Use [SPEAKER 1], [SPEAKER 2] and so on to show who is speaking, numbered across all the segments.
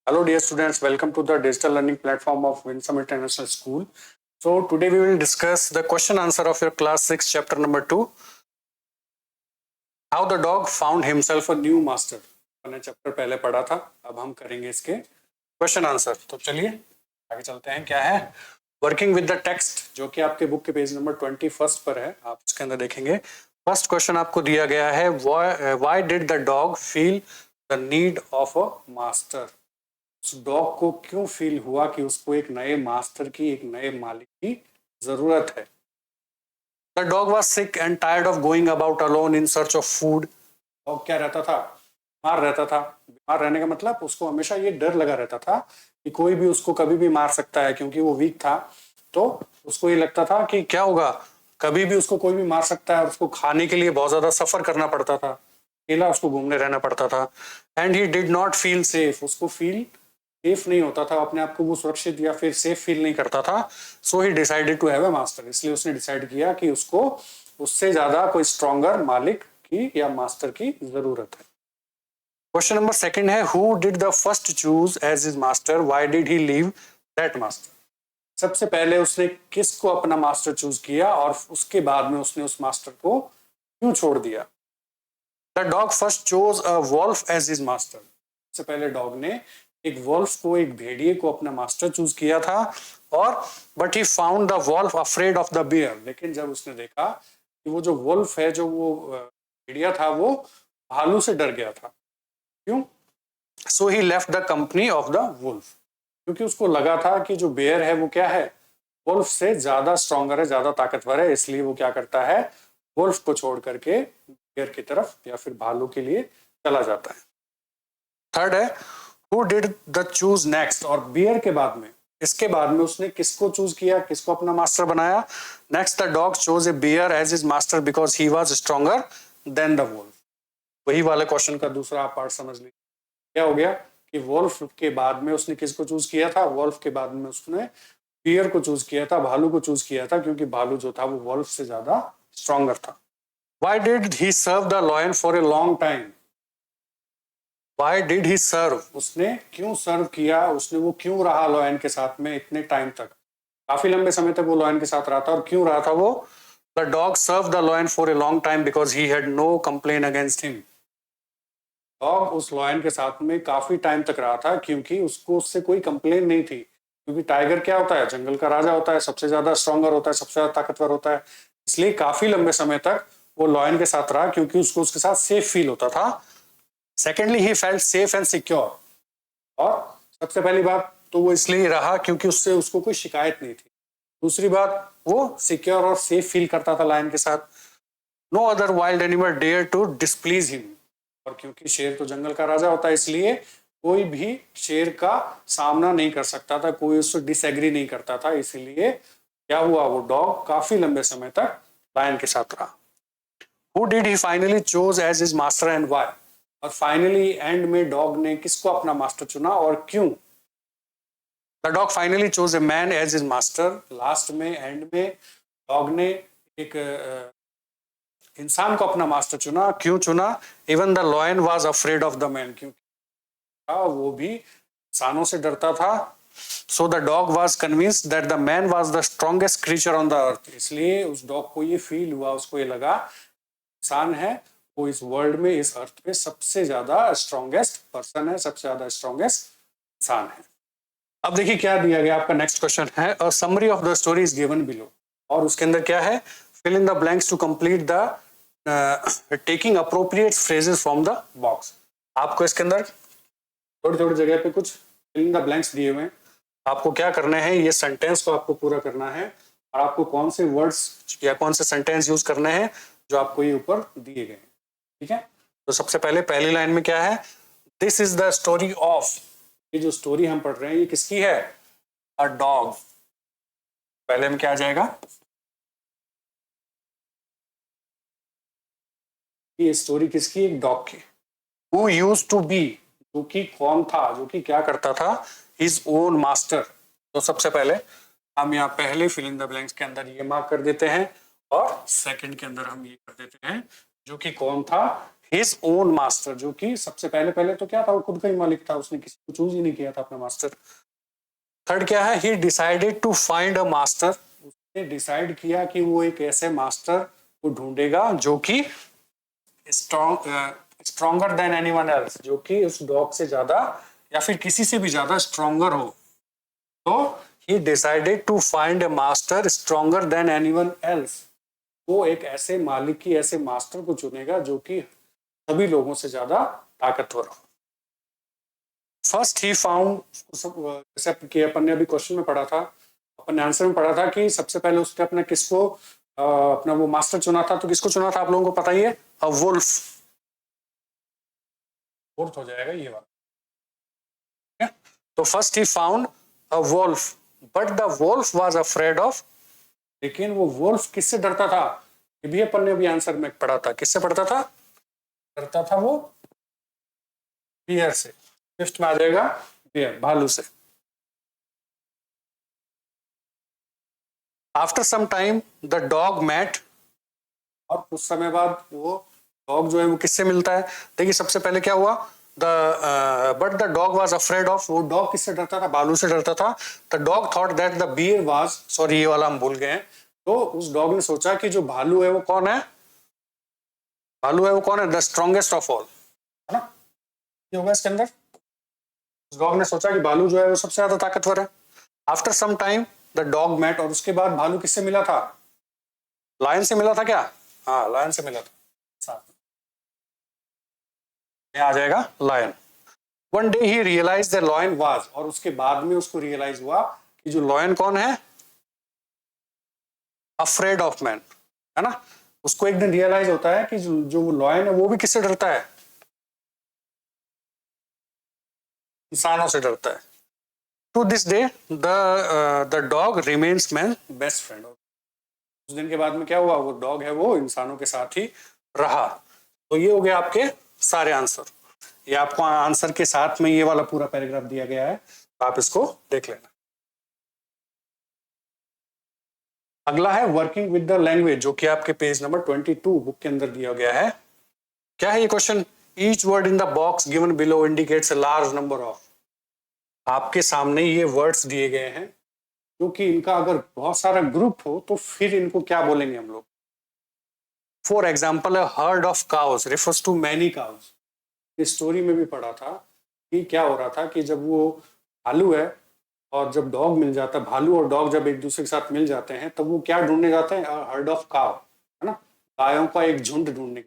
[SPEAKER 1] Hello dear students, welcome to the digital learning platform of Winsome International School. So today we will discuss the question answer of your class 6 chapter number 2. How the dog found himself a new master. मैंने chapter पहले पढ़ा था, अब हम करेंगे इसके question answer. तो चलिए आगे चलते हैं. क्या है वर्किंग विद द टेक्स्ट, जो कि आपके बुक के पेज नंबर 21 पर है. आप उसके अंदर देखेंगे. फर्स्ट क्वेश्चन आपको दिया गया है, why did the dog feel the need of a master. उस डॉग को क्यों फील हुआ कि उसको एक नए मास्टर की, एक नए मालिक की जरूरत है. The dog was sick and tired of going about alone in search of food. Dog क्या रहता था, बीमार रहता था. बीमार रहने का मतलब उसको हमेशा ये डर लगा रहता था कि कोई भी उसको कभी भी मार सकता है, क्योंकि वो वीक था. तो उसको ये लगता था कि क्या होगा, कभी भी उसको कोई भी मार सकता है. और उसको खाने के लिए बहुत ज्यादा सफर करना पड़ता था, अकेला उसको घूमने रहना पड़ता था. And he did not feel safe, उसको फील सेफ नहीं होता था, अपने आप को वो सुरक्षित या फिर सेफ फील नहीं करता था. So he decided to have a master, इसलिए उसने डिसाइड किया कि उसको उससे ज्यादा कोई स्ट्रॉन्गर मालिक की या मास्टर की जरूरत है. क्वेश्चन नंबर सेकंड है, who did the first choose as his master, why did he leave that master. सबसे पहले उसने किसको अपना मास्टर चूज किया और उसके बाद में उसने उस मास्टर को क्यों छोड़ दिया. The dog first chose a wolf as his master. सबसे पहले डॉग ने एक वॉल्फ को, एक भेड़िए को अपना मास्टर चूज किया था. और but he found the wolf afraid of the bear. लेकिन जब उसने देखा कि वो जो वॉल्फ है, जो वो भेड़िया था, वो भालू से डर गया था. क्यों. So he left the company of the wolf. क्योंकि उसको लगा था कि जो बेयर है वो क्या है, वुल्फ से ज्यादा स्ट्रॉन्गर है, ज्यादा ताकतवर है. इसलिए वो क्या करता है, वुल्फ को छोड़ करके बेयर की तरफ या फिर भालू के लिए चला जाता है. थर्ड है, who did the choose next. और बियर के बाद में, इसके बाद में उसने किसको चूज किया, किसको अपना मास्टर बनाया. Next the dog chose a bear as his master because he was stronger than the wolf. वही वाले क्वेश्चन का दूसरा पार्ट समझ लीजिए. क्या हो गया कि वुल्फ के बाद में उसने किसको चूज किया था, वुल्फ के बाद में उसने बियर को चूज किया था, भालू को चूज किया था, क्योंकि भालू जो था वो वुल्फ से ज्यादा स्ट्रॉन्गर था. Why did he serve the lion for a long time. Why did he serve? उसने क्यों सर्व किया, उसने वो क्यों रहा लॉयन के साथ में इतने टाइम तक, काफी लंबे समय तक वो लॉयन के साथ रहा था. और क्यों रहा था वो. The dog serve the lion for a long time because he had no complain against him. Dog उस लॉयन के साथ में काफी टाइम तक रहा था क्योंकि उसको उससे कोई कंप्लेन नहीं थी. क्योंकि टाइगर क्या होता है, जंगल का राजा होता है, सबसे ज्यादा स्ट्रॉन्गर होता है, सबसे ज्यादा ताकतवर होता है. इसलिए काफी लंबे समय तक वो लॉयन के साथ रहा क्योंकि उसको उसके साथ सेफ फील होता था. Secondly he felt safe and secure. और सबसे पहली बात तो वो इसलिए रहा क्योंकि उससे उसको कोई शिकायत नहीं थी. दूसरी बात, वो सिक्योर और सेफ फील करता था लायन के साथ. No other wild animal dare to displease him. और क्योंकि शेर तो जंगल का राजा होता है, इसलिए कोई भी शेर का सामना नहीं कर सकता था, कोई उससे डिसएग्री नहीं करता था. इसीलिए क्या हुआ, वो डॉग काफी लंबे समय तक लायन के साथ रहा. Who did he finally chose as his master and why. और फाइनली एंड में डॉग ने किसको अपना मास्टर चुना और क्यों. The dog finally chose a man as his master. Last में, एंड में डॉग ने एक इंसान को अपना मास्टर चुना. क्यों चुना. Even the lion was afraid of the man. क्योंकि वो भी इंसानों से डरता था. So the dog was convinced that the man was the strongest creature on the earth. इसलिए उस डॉग को ये फील हुआ, उसको ये लगा इंसान है वो इस वर्ल्ड में, इस अर्थ पे सबसे ज्यादा स्ट्रॉन्गेस्ट पर्सन है, सबसे ज्यादा स्ट्रॉन्गेस्ट इंसान है. अब देखिए क्या दिया गया. आपका नेक्स्ट क्वेश्चन है, a summary of the story is given below. और उसके अंदर क्या है, fill in the blanks to complete the taking appropriate phrases from the box. आपको इसके अंदर थोड़ी थोड़ी जगह पे कुछ फिल इन द ब्लैंक्स दिए हुए हैं. आपको क्या करना है, ये सेंटेंस को आपको पूरा करना है और आपको कौन से वर्ड्स या कौन से सेंटेंस यूज करने हैं जो आपको ये ऊपर दिए गए हैं. ठीक है. तो सबसे पहले पहली लाइन में क्या है, this is the story of. ये जो स्टोरी हम पढ़ रहे हैं ये किसकी है, अ डॉग. पहले में क्या आ जाएगा, ये स्टोरी किसकी, एक डॉग की. हु यूज्ड टू बी, जो कि कौन था, जो कि क्या करता था, हिज ओन मास्टर. तो सबसे पहले हम यहाँ पहले फिल इन द ब्लैंक्स के अंदर ये मार्क कर देते हैं और सेकंड के अंदर हम ये कर देते हैं जो कि कौन था, हिज ओन मास्टर, जो कि सबसे पहले पहले तो क्या था, वो खुद का ही मालिक था, उसने किसी को चूज ही नहीं किया था अपना मास्टर। थर्ड क्या है, he decided to find a master, उसने डिसाइड किया कि वो एक ऐसे मास्टर को ढूंढेगा जो कि स्ट्रॉन्गर देन एनीवन एल्स, जो कि उस डॉग से ज्यादा या फिर किसी से भी ज्यादा स्ट्रॉन्गर हो। तो he decided to find a master stronger than anyone else, वो एक ऐसे मालिक की ऐसे मास्टर को चुनेगा जो कि सभी लोगों से ज्यादा ताकतवर हो। फर्स्ट ही फाउंड, जैसे कि अपन ने अभी क्वेश्चन में पढ़ा था, अपन ने आंसर में पढ़ा था कि सबसे पहले उसने अपने किसको अपना वो मास्टर चुना था, तो किसको चुना था आप लोगों को पता ही है, अ वुल्फ। फोर्थ हो जाएगा ये वाला। तो first he found a wolf but the wolf was afraid of, लेकिन वो वुल्फ किससे डरता था, ये भी अपन ने अभी आंसर में पढ़ा था, किससे पढ़ता था, डरता था वो बियर से। फिफ्थ में आ जाएगा बियर, भालू से। After some time the dog met, और कुछ समय बाद वो डॉग जो है वो किससे मिलता है, देखिए सबसे पहले क्या हुआ, the but the dog was afraid of, वो डॉग किससे डरता था, भालू से डरता था। The dog thought that the bear was, sorry ये वाला हम भूल गए हैं, तो उस डॉग ने सोचा कि जो भालू है वो कौन है, भालू है वो कौन है, द स्ट्रॉन्गेस्ट ऑफ ऑल, है ना, ये होगा इसके अंदर। उस डॉग ने सोचा कि भालू जो है वो सबसे ज्यादा ताकतवर है। After some time the dog met, और उसके बाद भालू किससे मिला था, लायन से मिला था क्या, हाँ लायन से मिला था, साथ में आ जाएगा lion. One day he realise the lion was, और उसके बाद में उसको रियलाइज हुआ कि जो लॉयन कौन है, अफ्रेड ऑफ मैन, है ना। उसको एक दिन रियलाइज होता है कि जो वो लॉयन है वो भी किससे डरता है, इंसानों से डरता है। To this day the dog remains man best friend, उस दिन के बाद में क्या हुआ, वो डॉग है वो इंसानों के साथ ही रहा। तो ये हो गया आपके सारे आंसर, ये आपको आंसर के साथ में ये वाला पूरा पैराग्राफ दिया गया है, तो आप इसको देख लेना। अगला है वर्किंग विद द लैंग्वेज, जो कि आपके पेज नंबर 22 बुक के अंदर दिया गया है। क्या है ये question, each word in the box given below indicates a large number of, आपके सामने ये वर्ड्स दिए गए हैं, क्योंकि इनका अगर बहुत सारा ग्रुप हो तो फिर इनको क्या बोलेंगे हम लोग। For example herd of cows refers to many cows, इस स्टोरी में भी पढ़ा था कि क्या हो रहा था कि जब वो भालू है और जब डॉग मिल जाता है, भालू और डॉग जब एक दूसरे के साथ मिल जाते हैं तब वो क्या ढूंढने जाते हैं, हर्ड ऑफ काव, है ना, गायों का एक झुंड ढूंढने।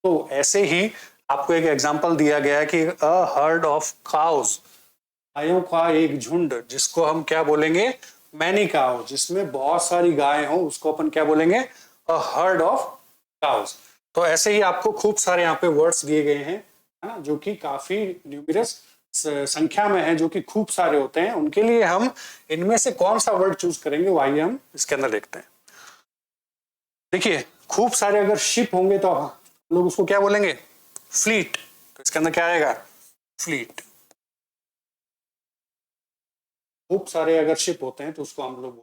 [SPEAKER 1] तो ऐसे ही आपको एक एग्जांपल दिया गया है कि अ हर्ड ऑफ काउस, गायों का एक झुंड, जिसको हम क्या बोलेंगे, मैनी काउ, जिसमें बहुत सारी गाय हो उसको अपन क्या बोलेंगे, अ हर्ड ऑफ काउस। तो ऐसे ही आपको खूब सारे यहाँ पे वर्ड्स दिए गए हैं, है ना, जो कि काफी न्यूमरस संख्या में है, जो कि खूब सारे होते हैं, उनके लिए हम इनमें से कौन सा वर्ड चूज करेंगे वो आइए हम इसके अंदर देखते हैं। देखिए खूब सारे अगर शिप होंगे तो हम लोग उसको क्या बोलेंगे, फ्लीट, तो इसके अंदर क्या आएगा, फ्लीट। खूब सारे अगर शिप होते हैं तो उसको हम लोग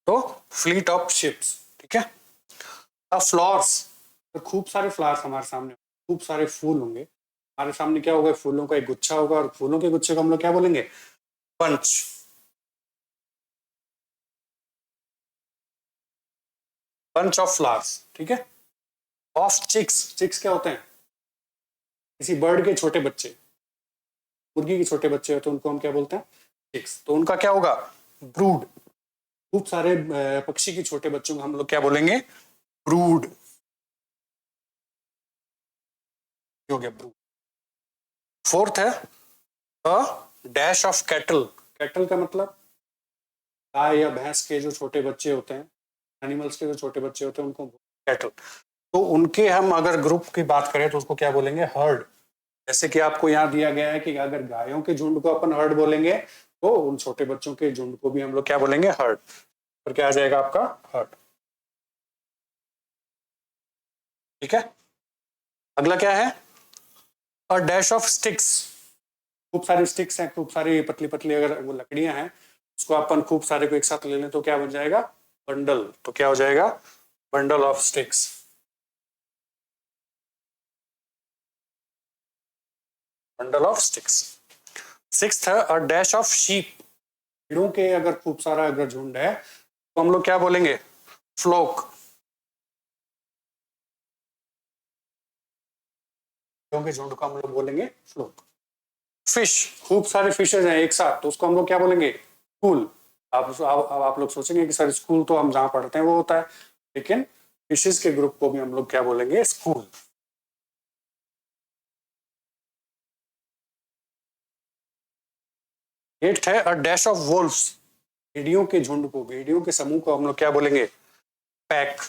[SPEAKER 1] तो फ्लीट ऑफ शिप्स, ठीक है। अब फ्लावर्स, तो खूब सारे फ्लावर्स हमारे सामने, खूब सारे फूल होंगे हमारे सामने, क्या होगा, फूलों का एक गुच्छा होगा, और फूलों के गुच्छे को हम लोग क्या बोलेंगे, पंच, पंच ऑफ फ्लावर्स, ठीक है। ऑफ चिक्स, चिक्स क्या होते हैं, किसी बर्ड के छोटे बच्चे, मुर्गी के छोटे बच्चे होते हैं, उनको हम क्या बोलते हैं, चिक्स, तो उनका क्या होगा, ब्रूड। खूब सारे पक्षी के छोटे बच्चों को हम लोग क्या बोलेंगे, ब्रूड, हो गया ब्रूड। फोर्थ है a dash of cattle, cattle का मतलब गाय या भैंस के जो छोटे बच्चे होते हैं, एनिमल्स के जो छोटे बच्चे होते हैं उनको कैटल। तो उनके हम अगर ग्रुप की बात करें तो उसको क्या बोलेंगे, हर्ड। जैसे कि आपको यहाँ दिया गया है कि अगर गायों के झुंड को अपन हर्ड बोलेंगे तो उन छोटे बच्चों के झुंड को भी हम लोग क्या बोलेंगे, हर्ड। और क्या आ जाएगा आपका, हर्ड, ठीक है। अगला क्या है, और डैश ऑफ स्टिक्स, खूब सारी स्टिक्स हैं, खूब सारी पतली पतली अगर वो लकड़ियां हैं, उसको अपन खूब सारे को एक साथ ले लें तो क्या बन जाएगा, बंडल, तो क्या हो जाएगा, bundle of sticks. Bundle of sticks. Sixth है अ डैश ऑफ शीप, भेड़ों के अगर खूब सारा अगर झुंड है तो हम लोग क्या बोलेंगे, फ्लोक। भेड़ों के झुंड को हम लोग बोलेंगे फ्लोक। फिश, खूब सारे फिशेज हैं एक साथ तो उसको हम लोग क्या बोलेंगे, स्कूल। आप लोग सोचेंगे कि सर स्कूल तो हम जहां पढ़ते हैं वो होता है, लेकिन फिशेज के ग्रुप को भी हम लोग क्या बोलेंगे, स्कूल। एट्थ है अ डैश ऑफ वोल्व्स, भेड़ियों के झुंड को, भेड़ियों के समूह को हम लोग क्या बोलेंगे, पैक।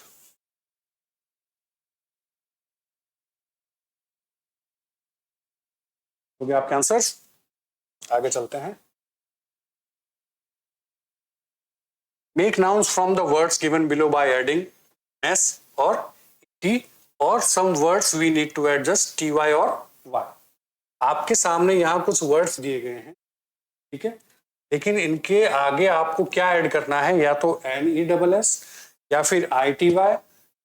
[SPEAKER 1] तो भी आपके आंसर्स। आगे चलते हैं। Make nouns from the words given below by adding S और टी, और some words we need to add just T Y और वाई। आपके सामने यहाँ कुछ वर्ड्स दिए गए हैं, ठीक है, लेकिन इनके आगे आपको क्या ऐड करना है, या तो एन ई डबल एस, या फिर आई टी वाई,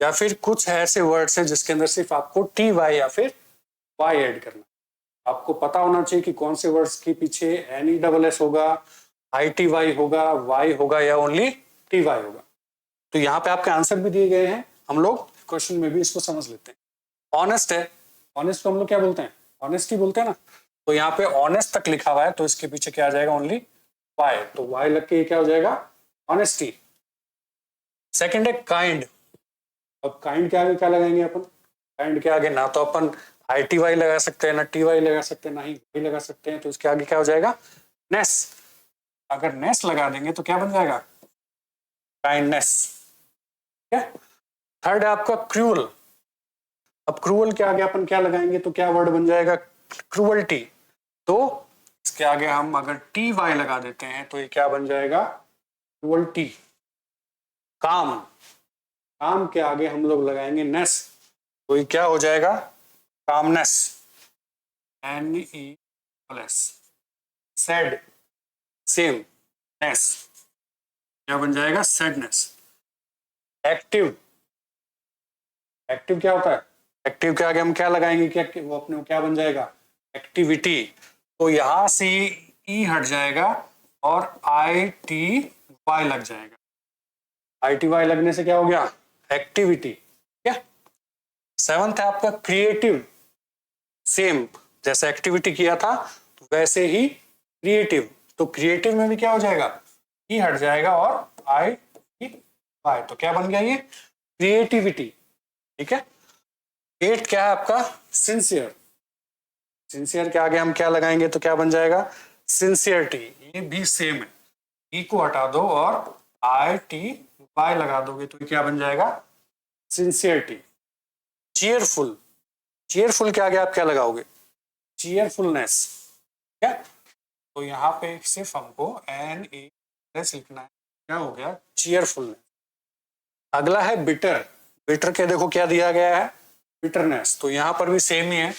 [SPEAKER 1] या फिर कुछ ऐसे वर्ड्स हैं जिसके अंदर सिर्फ आपको टी वाई या फिर वाई ऐड करना है। आपको पता होना चाहिए कि कौन से वर्ड्स के पीछे एन ई डबल एस होगा, आई टी वाई होगा, वाई होगा, या ओनली टी वाई होगा। तो यहाँ पे आपके आंसर भी दिए गए हैं, हम लोग क्वेश्चन में भी इसको समझ लेते हैं। ऑनेस्ट है, ऑनेस्ट को हम लोग क्या बोलते हैं, ऑनेस्टी बोलते हैं ना, तो यहाँ पे ऑनेस्ट तक लिखा हुआ है तो इसके पीछे क्या आ जाएगा, ओनली वाई, तो वाई लग के क्या हो जाएगा, ऑनेस्टी। सेकंड है काइंड। अब काइंड के आगे क्या लगाएंगे अपन, काइंड के आगे ना तो अपन आई टी वाई लगा सकते हैं, ना टी वाई लगा सकते हैं, ना ही वाई लगा सकते हैं, तो इसके आगे क्या हो जाएगा, नेस। अगर नेस लगा देंगे तो क्या बन जाएगा, काइंडनेस। ठीक है। थर्ड है आपका क्रूअल। अब क्रूअल के आगे अपन क्या लगाएंगे तो क्या वर्ड बन जाएगा, क्रूअल्टी। तो इसके आगे हम अगर टी वाई लगा देते हैं तो ये क्या बन जाएगा, क्रूअल्टी। काम, काम के आगे हम लोग लगाएंगे नेस, तो ये क्या हो जाएगा, commonness, N E plus. Sad, same, ness, क्या बन जाएगा, सैडनेस। एक्टिव, एक्टिव क्या होता है, एक्टिव के आगे हम क्या लगाएंगे, क्या वो अपने क्या बन जाएगा, एक्टिविटी। तो यहां से ई हट जाएगा और आई टी वाई लग जाएगा। आई टी वाई लगने से क्या हो गया, एक्टिविटी। ठीक है। सेवंथ है आपका क्रिएटिव। सेम जैसे एक्टिविटी किया था वैसे ही क्रिएटिव, तो क्रिएटिव में भी क्या हो जाएगा, ई हट जाएगा और आई टी वाई, तो क्या बन गया ये, क्रिएटिविटी। ठीक है। एट क्या है आपका, सिंसियर। सिंसियर के आगे हम क्या लगाएंगे तो क्या बन जाएगा, सिंसियरिटी। ये भी सेम है, ई को हटा दो और आई टी वाई लगा दोगे तो क्या बन जाएगा, सिंसियरिटी। चीयरफुल, चीयरफुल के आगे आप क्या लगाओगे, चीयरफुलनेस। क्या, तो यहाँ पे सिर्फ हमको एन ई एस लिखना है, क्या हो गया, चीयरफुलनेस। अगला है बिटर। बिटर के देखो क्या दिया गया है, बिटरनेस, तो यहाँ पर भी सेम ही है,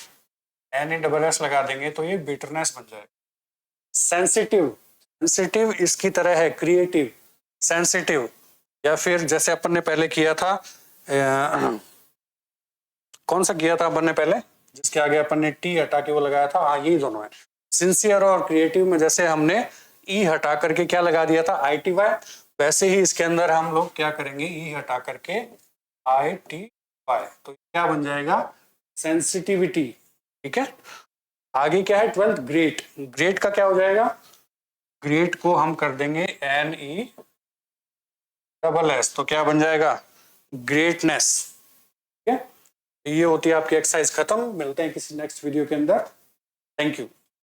[SPEAKER 1] एन ई डबल एस लगा देंगे तो ये बिटरनेस बन जाएगा। सेंसिटिव, सेंसिटिव इसकी तरह है क्रिएटिव, सेंसिटिव, या फिर जैसे अपन ने पहले किया था, कौन सा किया था अपन ने पहले, जिसके आगे अपन ने टी हटा के वो लगाया था, हाँ यही दोनों है। सिंसियर और क्रिएटिव में जैसे हमने ई हटा करके क्या लगा दिया था, आई टी वाई, वैसे ही इसके अंदर हम लोग क्या करेंगे, ई हटा करके आई टी वाई, तो क्या बन जाएगा, सेंसिटिविटी। ठीक है। आगे क्या है, ट्वेल्थ ग्रेट। ग्रेट का क्या हो जाएगा, ग्रेट को हम कर देंगे एन ई डबल एस, तो क्या बन जाएगा, ग्रेटनेस। ठीक है। ये होती है आपकी एक्सरसाइज खत्म, मिलते हैं किसी नेक्स्ट वीडियो के अंदर। Thank you.